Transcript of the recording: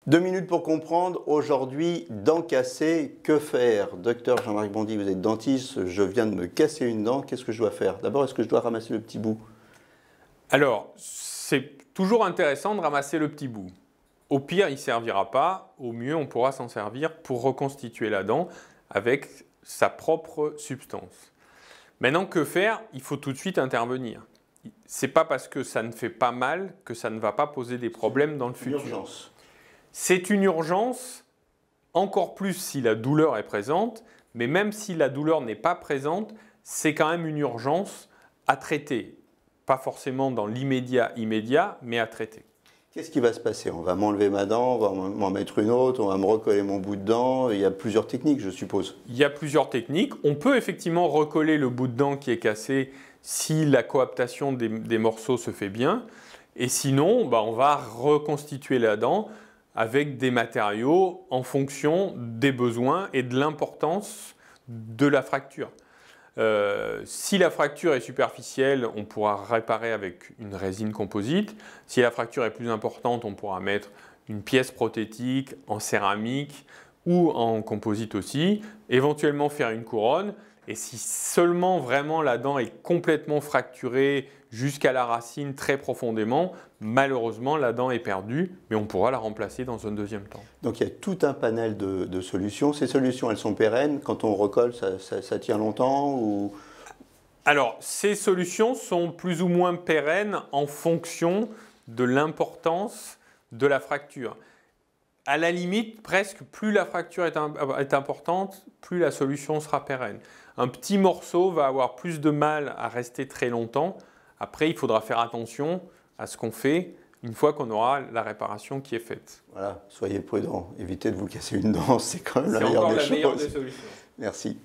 2 minutes pour comprendre, aujourd'hui, dents cassées, que faire? Docteur Jean-Marc Bondy, vous êtes dentiste, je viens de me casser une dent, qu'est-ce que je dois faire? D'abord, est-ce que je dois ramasser le petit bout? Alors, c'est toujours intéressant de ramasser le petit bout. Au pire, il ne servira pas, au mieux, on pourra s'en servir pour reconstituer la dent avec sa propre substance. Maintenant, que faire? Il faut tout de suite intervenir. Ce n'est pas parce que ça ne fait pas mal que ça ne va pas poser des problèmes dans le futur. Urgence. C'est une urgence, encore plus si la douleur est présente, mais même si la douleur n'est pas présente, c'est quand même une urgence à traiter. Pas forcément dans l'immédiat, mais à traiter. Qu'est-ce qui va se passer? On va m'enlever ma dent, on va m'en mettre une autre, on va me recoller mon bout de dent. Il y a plusieurs techniques, je suppose. Il y a plusieurs techniques. On peut effectivement recoller le bout de dent qui est cassé si la coaptation des morceaux se fait bien. Et sinon, on va reconstituer la dent avec des matériaux en fonction des besoins et de l'importance de la fracture. Si la fracture est superficielle, on pourra réparer avec une résine composite. Si la fracture est plus importante, on pourra mettre une pièce prothétique en céramique ou en composite aussi, éventuellement faire une couronne. Et si seulement vraiment la dent est complètement fracturée jusqu'à la racine très profondément, malheureusement la dent est perdue, mais on pourra la remplacer dans un deuxième temps. Donc il y a tout un panel de solutions. Ces solutions, elles sont pérennes. Quand on recolle, ça tient longtemps ou... Alors, ces solutions sont plus ou moins pérennes en fonction de l'importance de la fracture. À la limite, presque, plus la fracture est importante, plus la solution sera pérenne. Un petit morceau va avoir plus de mal à rester très longtemps. Après, il faudra faire attention à ce qu'on fait une fois qu'on aura la réparation qui est faite. Voilà, soyez prudents, évitez de vous casser une dent, c'est quand même la meilleure des choses. Solutions. Merci.